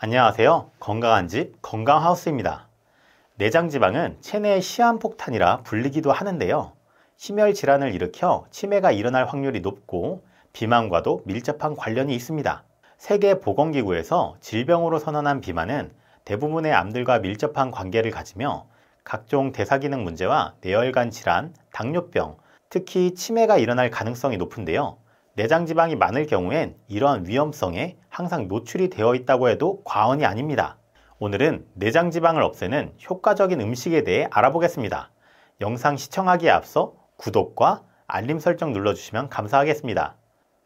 안녕하세요. 건강한 집 건강하우스입니다. 내장지방은 체내의 시한폭탄이라 불리기도 하는데요. 심혈 질환을 일으켜 치매가 일어날 확률이 높고 비만과도 밀접한 관련이 있습니다. 세계보건기구에서 질병으로 선언한 비만은 대부분의 암들과 밀접한 관계를 가지며 각종 대사기능 문제와 뇌혈관 질환, 당뇨병, 특히 치매가 일어날 가능성이 높은데요. 내장지방이 많을 경우엔 이러한 위험성에 항상 노출이 되어 있다고 해도 과언이 아닙니다. 오늘은 내장지방을 없애는 효과적인 음식에 대해 알아보겠습니다. 영상 시청하기에 앞서 구독과 알림 설정 눌러주시면 감사하겠습니다.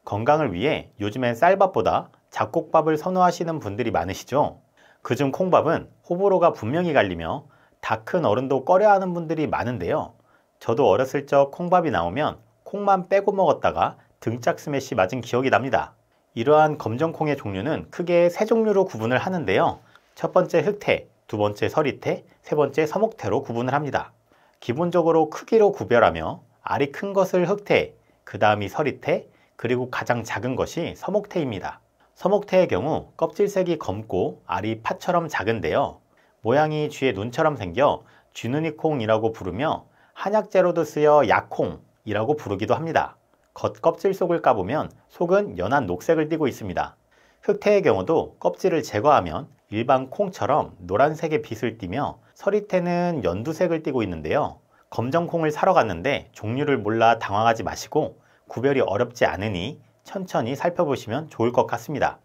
건강을 위해 요즘엔 쌀밥보다 잡곡밥을 선호하시는 분들이 많으시죠? 그중 콩밥은 호불호가 분명히 갈리며 다 큰 어른도 꺼려하는 분들이 많은데요. 저도 어렸을 적 콩밥이 나오면 콩만 빼고 먹었다가 등짝 스매시 맞은 기억이 납니다. 이러한 검정콩의 종류는 크게 세 종류로 구분을 하는데요. 첫 번째 흑태, 두 번째 서리태, 세 번째 서목태로 구분을 합니다. 기본적으로 크기로 구별하며 알이 큰 것을 흑태, 그 다음이 서리태, 그리고 가장 작은 것이 서목태입니다. 서목태의 경우 껍질색이 검고 알이 파처럼 작은데요. 모양이 쥐의 눈처럼 생겨 쥐눈이콩이라고 부르며 한약재로도 쓰여 약콩이라고 부르기도 합니다. 겉 껍질 속을 까보면 속은 연한 녹색을 띠고 있습니다. 흑태의 경우도 껍질을 제거하면 일반 콩처럼 노란색의 빛을 띠며 서리태는 연두색을 띠고 있는데요. 검정콩을 사러 갔는데 종류를 몰라 당황하지 마시고 구별이 어렵지 않으니 천천히 살펴보시면 좋을 것 같습니다.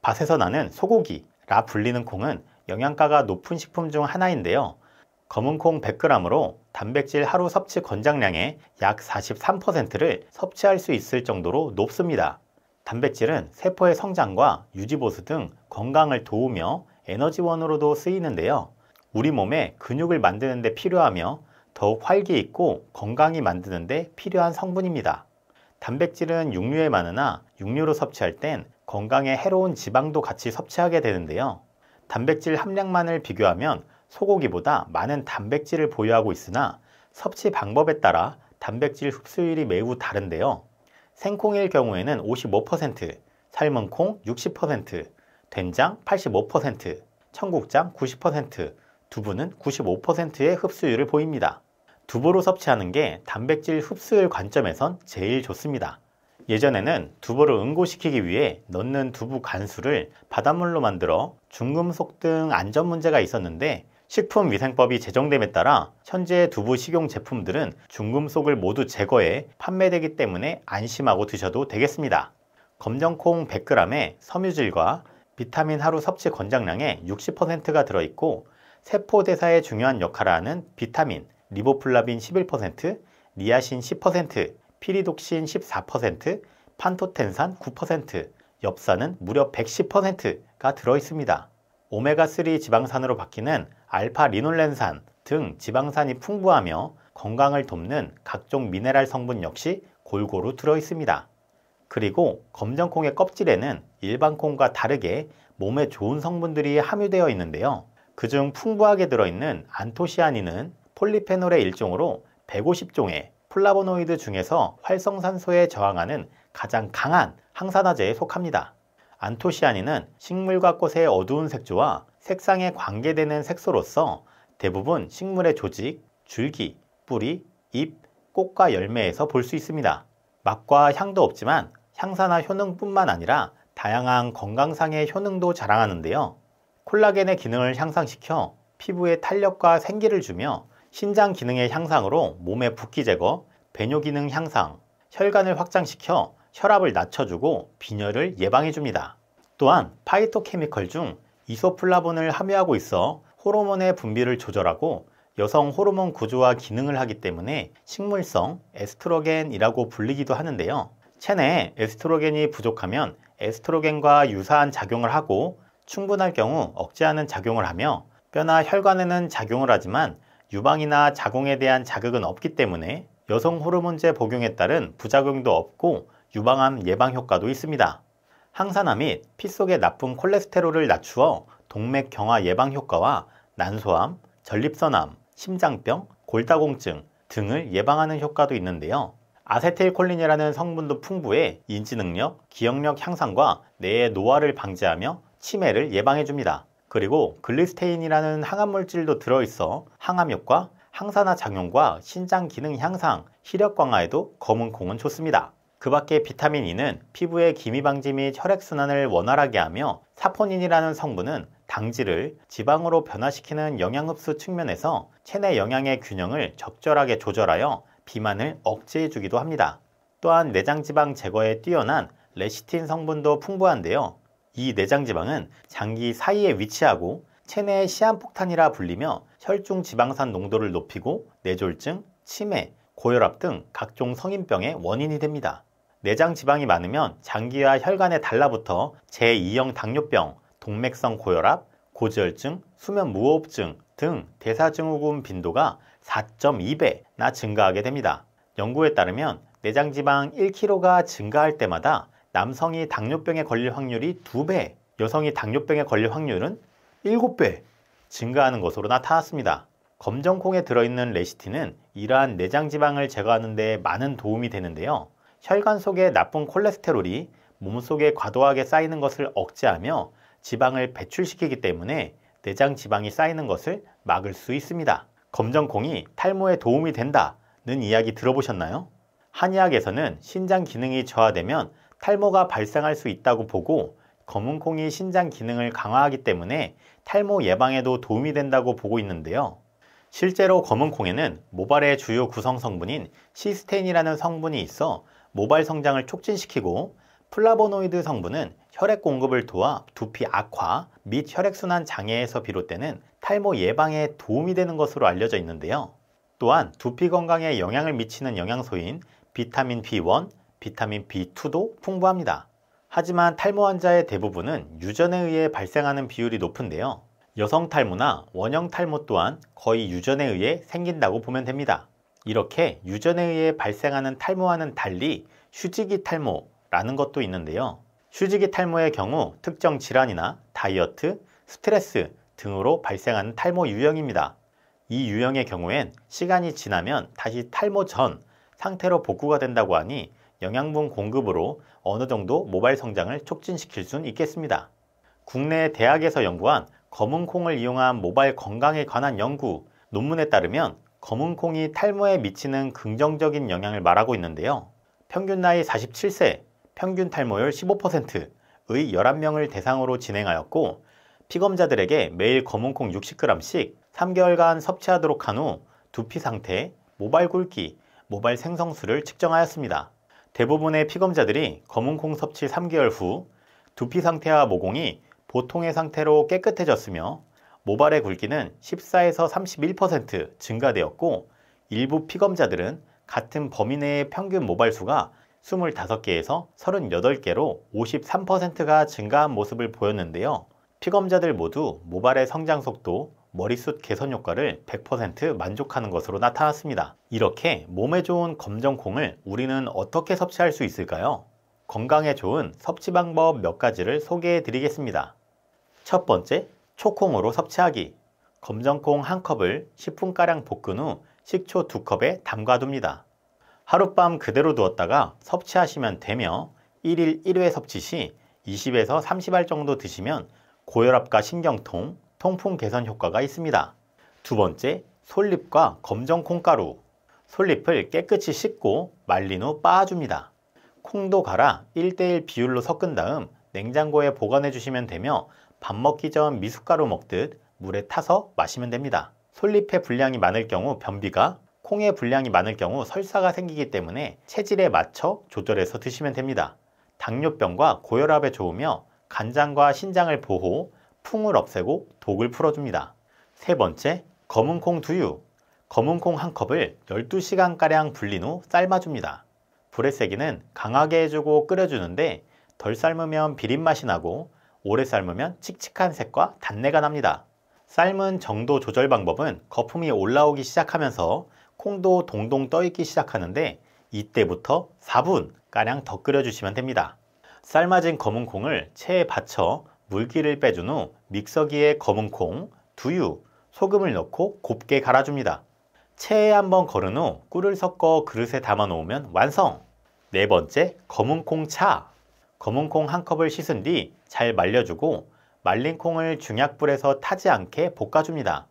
밭에서 나는 소고기라 불리는 콩은 영양가가 높은 식품 중 하나인데요. 검은 콩 100g으로 단백질 하루 섭취 권장량의 약 43%를 섭취할 수 있을 정도로 높습니다. 단백질은 세포의 성장과 유지보수 등 건강을 도우며 에너지원으로도 쓰이는데요. 우리 몸에 근육을 만드는 데 필요하며 더욱 활기 있고 건강히 만드는 데 필요한 성분입니다. 단백질은 육류에 많으나 육류로 섭취할 땐 건강에 해로운 지방도 같이 섭취하게 되는데요. 단백질 함량만을 비교하면 소고기보다 많은 단백질을 보유하고 있으나 섭취 방법에 따라 단백질 흡수율이 매우 다른데요. 생콩일 경우에는 55%, 삶은 콩 60%, 된장 85%, 청국장 90%, 두부는 95%의 흡수율을 보입니다. 두부로 섭취하는 게 단백질 흡수율 관점에선 제일 좋습니다. 예전에는 두부를 응고시키기 위해 넣는 두부 간수를 바닷물로 만들어 중금속 등 안전 문제가 있었는데 식품위생법이 제정됨에 따라 현재 두부 식용 제품들은 중금속을 모두 제거해 판매되기 때문에 안심하고 드셔도 되겠습니다. 검정콩 100g에 섬유질과 비타민 하루 섭취 권장량의 60%가 들어있고 세포대사에 중요한 역할을 하는 비타민, 리보플라빈 11%, 니아신 10%, 피리독신 14%, 판토텐산 9%, 엽산은 무려 110%가 들어있습니다. 오메가3 지방산으로 바뀌는 알파-리놀렌산 등 지방산이 풍부하며 건강을 돕는 각종 미네랄 성분 역시 골고루 들어있습니다. 그리고 검정콩의 껍질에는 일반 콩과 다르게 몸에 좋은 성분들이 함유되어 있는데요. 그중 풍부하게 들어있는 안토시아닌은 폴리페놀의 일종으로 150종의 플라보노이드 중에서 활성산소에 저항하는 가장 강한 항산화제에 속합니다. 안토시아닌은 식물과 꽃의 어두운 색조와 색상에 관계되는 색소로서 대부분 식물의 조직, 줄기, 뿌리, 잎, 꽃과 열매에서 볼 수 있습니다. 맛과 향도 없지만 향산화 효능뿐만 아니라 다양한 건강상의 효능도 자랑하는데요. 콜라겐의 기능을 향상시켜 피부에 탄력과 생기를 주며 신장 기능의 향상으로 몸의 붓기 제거, 배뇨 기능 향상, 혈관을 확장시켜 혈압을 낮춰주고 빈혈을 예방해줍니다. 또한 파이토케미컬 중 이소플라본을 함유하고 있어 호르몬의 분비를 조절하고 여성 호르몬 구조와 기능을 하기 때문에 식물성 에스트로겐이라고 불리기도 하는데요. 체내에 에스트로겐이 부족하면 에스트로겐과 유사한 작용을 하고 충분할 경우 억제하는 작용을 하며 뼈나 혈관에는 작용을 하지만 유방이나 자궁에 대한 자극은 없기 때문에 여성 호르몬제 복용에 따른 부작용도 없고 유방암 예방 효과도 있습니다. 항산화 및 피 속의 나쁜 콜레스테롤을 낮추어 동맥 경화 예방 효과와 난소암, 전립선암, 심장병, 골다공증 등을 예방하는 효과도 있는데요. 아세틸콜린이라는 성분도 풍부해 인지 능력, 기억력 향상과 뇌의 노화를 방지하며 치매를 예방해줍니다. 그리고 글리스테인이라는 항암물질도 들어있어 항암효과, 항산화 작용과 신장 기능 향상, 시력 강화에도 검은 콩은 좋습니다. 그 밖에 비타민 E는 피부의 기미 방지 및 혈액순환을 원활하게 하며 사포닌이라는 성분은 당질을 지방으로 변화시키는 영양 흡수 측면에서 체내 영양의 균형을 적절하게 조절하여 비만을 억제해주기도 합니다. 또한 내장지방 제거에 뛰어난 레시틴 성분도 풍부한데요. 이 내장지방은 장기 사이에 위치하고 체내의 시한폭탄이라 불리며 혈중 지방산 농도를 높이고 뇌졸중, 치매, 고혈압 등 각종 성인병의 원인이 됩니다. 내장 지방이 많으면 장기와 혈관에 달라붙어 제2형 당뇨병, 동맥성 고혈압, 고지혈증, 수면무호흡증 등 대사증후군 빈도가 4.2배나 증가하게 됩니다. 연구에 따르면 내장지방 1kg가 증가할 때마다 남성이 당뇨병에 걸릴 확률이 2배, 여성이 당뇨병에 걸릴 확률은 7배 증가하는 것으로 나타났습니다. 검정콩에 들어있는 레시틴은 이러한 내장지방을 제거하는 데 많은 도움이 되는데요. 혈관 속의 나쁜 콜레스테롤이 몸속에 과도하게 쌓이는 것을 억제하며 지방을 배출시키기 때문에 내장 지방이 쌓이는 것을 막을 수 있습니다. 검정콩이 탈모에 도움이 된다는 이야기 들어보셨나요? 한의학에서는 신장 기능이 저하되면 탈모가 발생할 수 있다고 보고 검은콩이 신장 기능을 강화하기 때문에 탈모 예방에도 도움이 된다고 보고 있는데요. 실제로 검은콩에는 모발의 주요 구성 성분인 시스테인이라는 성분이 있어 모발 성장을 촉진시키고 플라보노이드 성분은 혈액 공급을 도와 두피 악화 및 혈액순환 장애에서 비롯되는 탈모 예방에 도움이 되는 것으로 알려져 있는데요. 또한 두피 건강에 영향을 미치는 영양소인 비타민 B1, 비타민 B2도 풍부합니다. 하지만 탈모 환자의 대부분은 유전에 의해 발생하는 비율이 높은데요. 여성 탈모나 원형 탈모 또한 거의 유전에 의해 생긴다고 보면 됩니다. 이렇게 유전에 의해 발생하는 탈모와는 달리 휴지기 탈모라는 것도 있는데요. 휴지기 탈모의 경우 특정 질환이나 다이어트, 스트레스 등으로 발생하는 탈모 유형입니다. 이 유형의 경우엔 시간이 지나면 다시 탈모 전 상태로 복구가 된다고 하니 영양분 공급으로 어느 정도 모발 성장을 촉진시킬 수는 있겠습니다. 국내 대학에서 연구한 검은콩을 이용한 모발 건강에 관한 연구 논문에 따르면 검은콩이 탈모에 미치는 긍정적인 영향을 말하고 있는데요. 평균 나이 47세, 평균 탈모율 15%의 11명을 대상으로 진행하였고 피검자들에게 매일 검은콩 60g씩 3개월간 섭취하도록 한 후 두피 상태, 모발 굵기, 모발 생성수를 측정하였습니다. 대부분의 피검자들이 검은콩 섭취 3개월 후 두피 상태와 모공이 보통의 상태로 깨끗해졌으며 모발의 굵기는 14에서 31% 증가되었고 일부 피검자들은 같은 범위 내의 평균 모발수가 25개에서 38개로 53%가 증가한 모습을 보였는데요. 피검자들 모두 모발의 성장 속도, 머리숱 개선 효과를 100% 만족하는 것으로 나타났습니다. 이렇게 몸에 좋은 검정콩을 우리는 어떻게 섭취할 수 있을까요? 건강에 좋은 섭취 방법 몇 가지를 소개해 드리겠습니다. 첫 번째, 초콩으로 섭취하기. 검정콩 1컵을 10분가량 볶은 후 식초 2컵에 담가둡니다. 하룻밤 그대로 두었다가 섭취하시면 되며 1일 1회 섭취 시 20에서 30알 정도 드시면 고혈압과 신경통, 통풍 개선 효과가 있습니다. 두 번째, 솔잎과 검정콩가루. 솔잎을 깨끗이 씻고 말린 후 빻아줍니다. 콩도 갈아 1:1 비율로 섞은 다음 냉장고에 보관해 주시면 되며 밥 먹기 전 미숫가루 먹듯 물에 타서 마시면 됩니다. 솔잎의 분량이 많을 경우 변비가, 콩의 분량이 많을 경우 설사가 생기기 때문에 체질에 맞춰 조절해서 드시면 됩니다. 당뇨병과 고혈압에 좋으며 간장과 신장을 보호, 풍을 없애고 독을 풀어줍니다. 세 번째, 검은콩 두유. 검은콩 1컵을 12시간가량 불린 후 삶아줍니다. 불의 세기는 강하게 해주고 끓여주는데 덜 삶으면 비린맛이 나고 오래 삶으면 칙칙한 색과 단내가 납니다. 삶은 정도 조절 방법은 거품이 올라오기 시작하면서 콩도 동동 떠있기 시작하는데 이때부터 4분가량 더 끓여주시면 됩니다. 삶아진 검은콩을 체에 받쳐 물기를 빼준 후 믹서기에 검은콩, 두유, 소금을 넣고 곱게 갈아줍니다. 체에 한번 걸은 후 꿀을 섞어 그릇에 담아 놓으면 완성! 네 번째, 검은콩 차. 검은콩 1컵을 씻은 뒤 잘 말려주고 말린 콩을 중약불에서 타지 않게 볶아줍니다.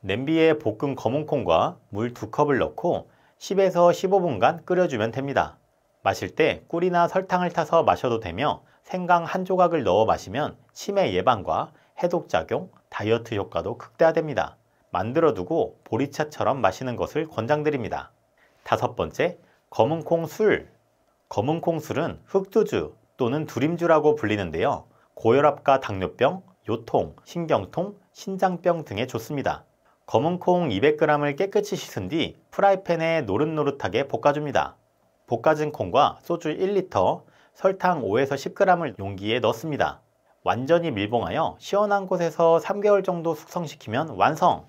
냄비에 볶은 검은콩과 물 2컵을 넣고 10에서 15분간 끓여주면 됩니다. 마실 때 꿀이나 설탕을 타서 마셔도 되며 생강 한 조각을 넣어 마시면 치매 예방과 해독작용, 다이어트 효과도 극대화됩니다. 만들어두고 보리차처럼 마시는 것을 권장드립니다. 5번째, 검은콩 술. 검은콩 술은 흑두주 또는 두림주라고 불리는데요. 고혈압과 당뇨병, 요통, 신경통, 신장병 등에 좋습니다. 검은콩 200g을 깨끗이 씻은 뒤 프라이팬에 노릇노릇하게 볶아줍니다. 볶아진 콩과 소주 1리터, 설탕 5에서 10g을 용기에 넣습니다. 완전히 밀봉하여 시원한 곳에서 3개월 정도 숙성시키면 완성!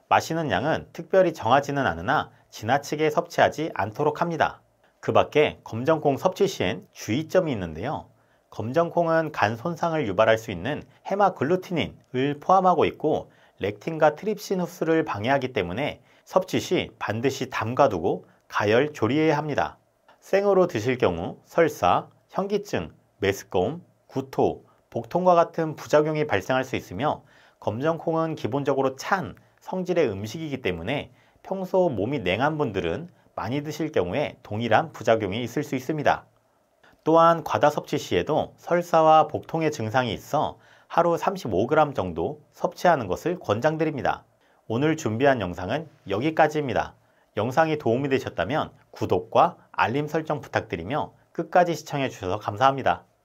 마시는 양은 특별히 정하지는 않으나 지나치게 섭취하지 않도록 합니다. 그 밖에 검정콩 섭취 시엔 주의점이 있는데요. 검정콩은 간 손상을 유발할 수 있는 헤마글루티닌을 포함하고 있고 렉틴과 트립신 흡수를 방해하기 때문에 섭취 시 반드시 담가두고 가열 조리해야 합니다. 생으로 드실 경우 설사, 현기증, 메스꺼움, 구토, 복통과 같은 부작용이 발생할 수 있으며 검정콩은 기본적으로 찬 성질의 음식이기 때문에 평소 몸이 냉한 분들은 많이 드실 경우에 동일한 부작용이 있을 수 있습니다. 또한 과다 섭취 시에도 설사와 복통의 증상이 있어 하루 35g 정도 섭취하는 것을 권장드립니다. 오늘 준비한 영상은 여기까지입니다. 영상이 도움이 되셨다면 구독과 알림 설정 부탁드리며 끝까지 시청해 주셔서 감사합니다.